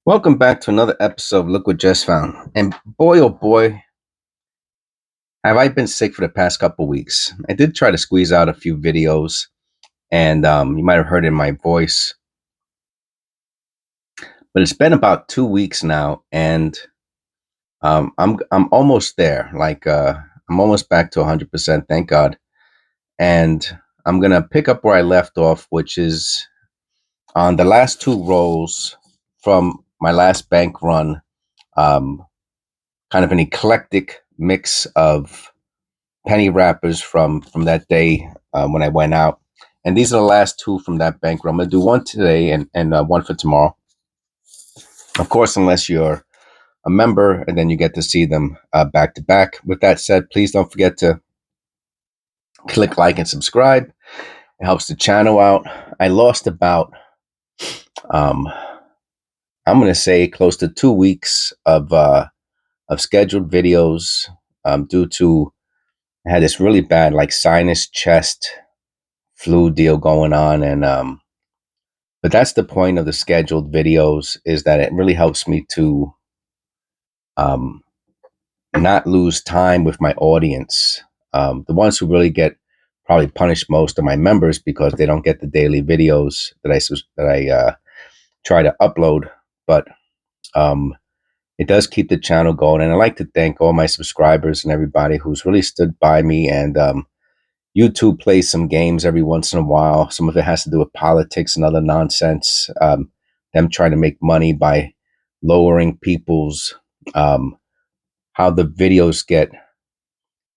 Welcome back to another episode of Look What Just Found. And boy, oh boy, have I been sick for the past couple weeks. I did try to squeeze out a few videos, and you might have heard it in my voice, but it's been about 2 weeks now, and I'm almost there. I'm almost back to 100%. Thank God. And I'm gonna pick up where I left off, which is on the last two rolls from my last bank run. Um, Kind of an eclectic mix of penny wrappers from that day when I went out. And these are the last two from that bank run. I'm gonna do one today and one for tomorrow. Of course, unless you're a member, and then you get to see them back to back. With that said, please don't forget to click like and subscribe. It helps the channel out. I lost about um, I'm gonna say close to 2 weeks of scheduled videos due to I had this really bad like sinus chest flu deal going on, and but that's the point of the scheduled videos, is that it really helps me to um not lose time with my audience. The ones who really get probably punished most are my members, because they don't get the daily videos that I try to upload. But um it does keep the channel going, and I like to thank all my subscribers and everybody who's really stood by me. And YouTube plays some games every once in a while. Some of it has to do with politics and other nonsense. Them trying to make money by lowering people's um, how the videos get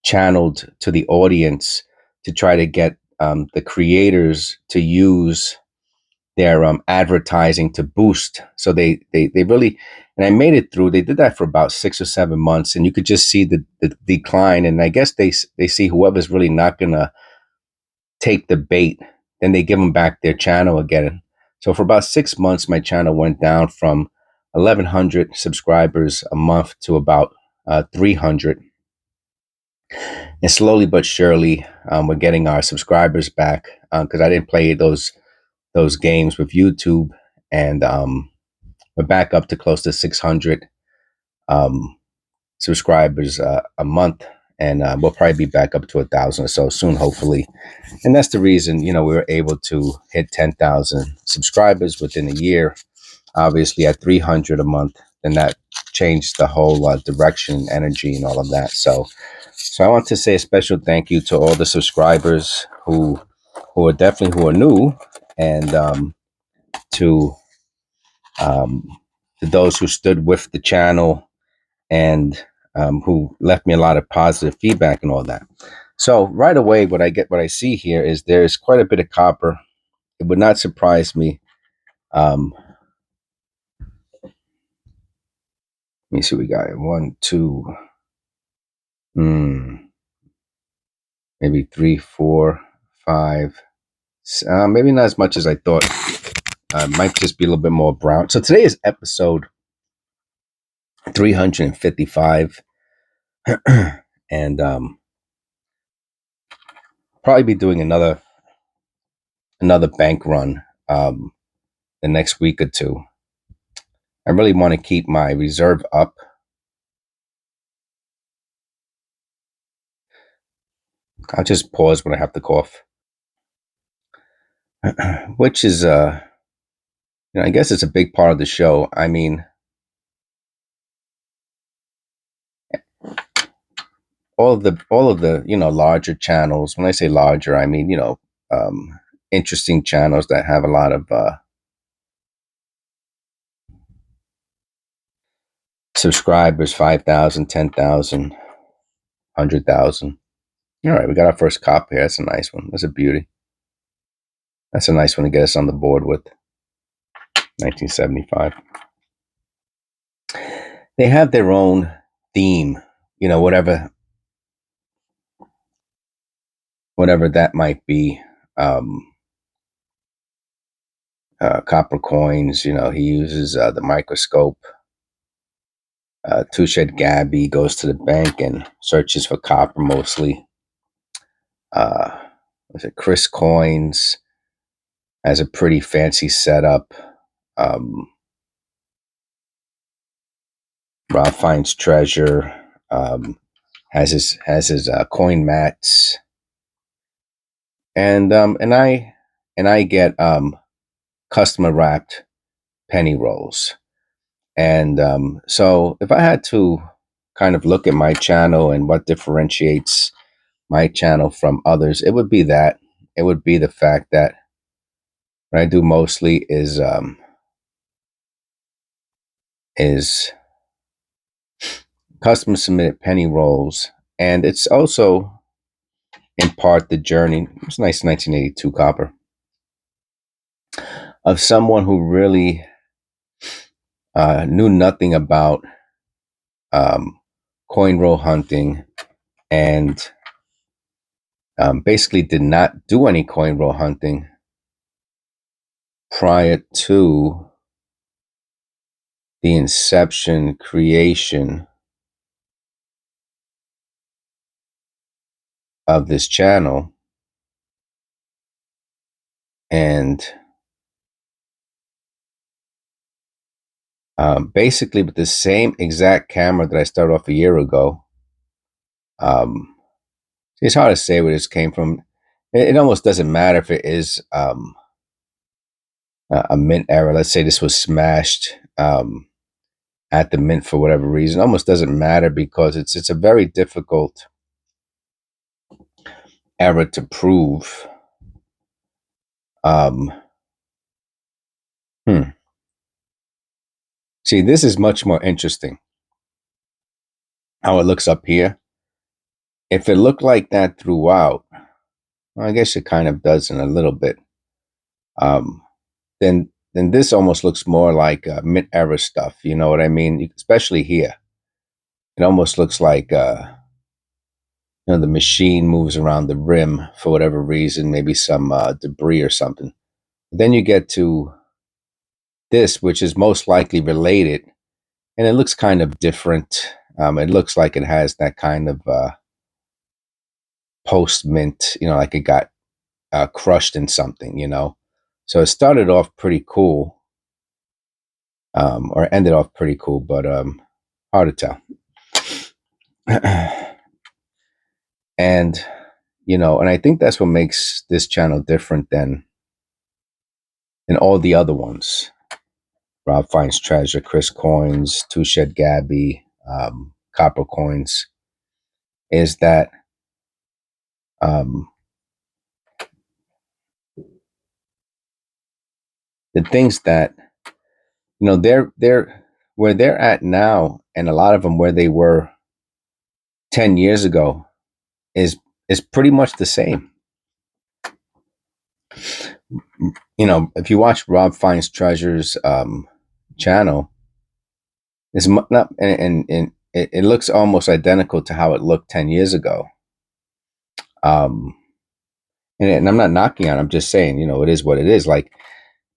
channeled to the audience, to try to get the creators to use their advertising to boost. So they really, and I made it through. They did that for about 6 or 7 months, and you could just see the decline. And I guess they see whoever's really not gonna take the bait, then they give them back their channel again. So for about 6 months, my channel went down from 1,100 subscribers a month to about 300. And slowly but surely, we're getting our subscribers back, because I didn't play those games with YouTube, and we're back up to close to 600 um, subscribers a month, and we'll probably be back up to 1,000 or so soon, hopefully. And that's the reason, we were able to hit 10,000 subscribers within a year. Obviously, at 300 a month, then that changed the whole direction, energy, and all of that. So I want to say a special thank you to all the subscribers who are new, and to um, to those who stood with the channel, and who left me a lot of positive feedback and all that. So right away, what I see here is there's quite a bit of copper. It would not surprise me. Um, Let me see. We got one, two, maybe three, four, five. Maybe not as much as I thought. Might just be a little bit more brown. So today is episode 355, and probably be doing another bank run the next week or two. I really want to keep my reserve up. I'll just pause when I have to cough, which is I guess it's a big part of the show. I mean, all of the larger channels. When I say larger, I mean um, interesting channels that have a lot of subscribers, 5,000, 10,000, 100,000. All right, we got our first cop here. That's a nice one. That's a beauty. That's a nice one to get us on the board with. 1975. They have their own theme, whatever that might be. Um, Copper coins. He uses the microscope. Touchet Gabby goes to the bank and searches for copper mostly. Uh, was it Chris Coins has a pretty fancy setup. Um, Rob finds treasure. Has his coin mats, and I get customer wrapped penny rolls. And so, if I had to kind of look at my channel and what differentiates my channel from others, it would be that. It would be the fact that what I do mostly is custom submitted penny rolls, and it's also in part the journey. It's nice 1982 copper of someone who really knew nothing about um, coin roll hunting, and basically did not do any coin roll hunting prior to the inception creation of this channel. And basically with the same exact camera that I started off a year ago. It's hard to say where this came from. It almost doesn't matter if it is a mint error. Let's say this was smashed at the mint for whatever reason. It almost doesn't matter because it's a very difficult error to prove. Um, hmm. See, this is much more interesting. How it looks up here. If it looked like that throughout, well, I guess it kind of does in a little bit. Um, then this almost looks more like mint error stuff. You know what I mean? Especially here, it almost looks like the machine moves around the rim for whatever reason, maybe some debris or something. Then you get to this, which is most likely related, and it looks kind of different. It looks like it has that kind of post mint, like it got crushed in something, So it started off pretty cool, or ended off pretty cool, but hard to tell. And and I think that's what makes this channel different than all the other ones. Rob finds treasure, Chris coins, Two Shed Gabby, copper coins. Is that um, the things that they're where they're at now, and a lot of them where they were 10 years ago is pretty much the same. If you watch Rob Finds Treasures channel, it's not, and it looks almost identical to how it looked 10 years ago. Um, and I'm not knocking on it, I'm just saying, it is what it is. Like,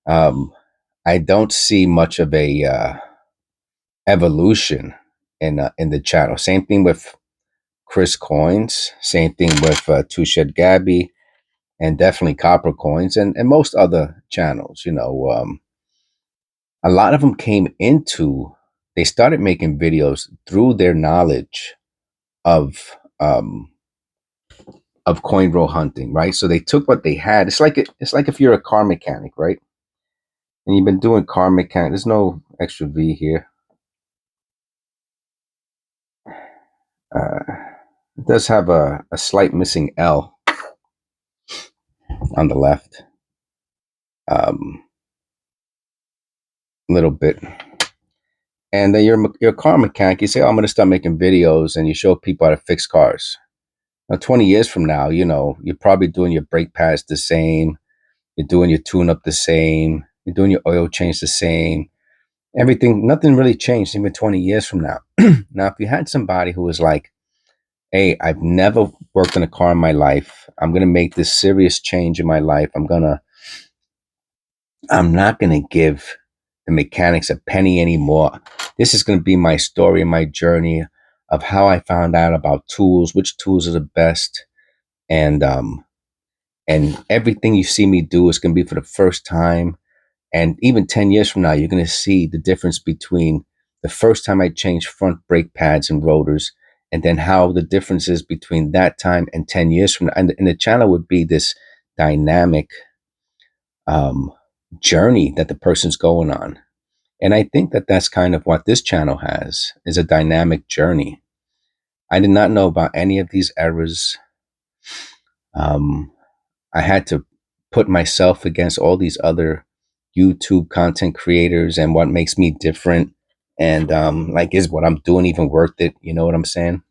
I don't see much of a evolution in the channel. Same thing with Chris Coins. Same thing with Two Shed Gabby, and definitely Copper Coins, and most other channels. A lot of them came into. They started making videos through their knowledge of coin roll hunting, right? So they took what they had. It's like if you're a car mechanic, right? And you've been doing car mechanic. There's no extra V here. It does have a slight missing L on the left. Little bit. And then you're a car mechanic. You say, "Oh, I'm going to start making videos," and you show people how to fix cars. Now, 20 years from now, you're probably doing your brake pads the same. You're doing your tune-up the same. You're doing your oil change the same. Everything, nothing really changed even 20 years from now. Now, if you had somebody who was like, "Hey, I've never worked in a car in my life. I'm going to make this serious change in my life. I'm not going to give the mechanics a penny anymore. This is going to be my story and my journey of how I found out about tools, which tools are the best, and everything you see me do is going to be for the first time. And even 10 years from now, you're going to see the difference between the first time I changed front brake pads and rotors, and then how the differences between that time and 10 years from now. And the channel would be this dynamic um, journey that the person's going on. And I think that that's kind of what this channel has, is a dynamic journey. I did not know about any of these errors. Um, I had to put myself against all these other YouTube content creators and what makes me different. And like, is what I'm doing even worth it? You know what I'm saying?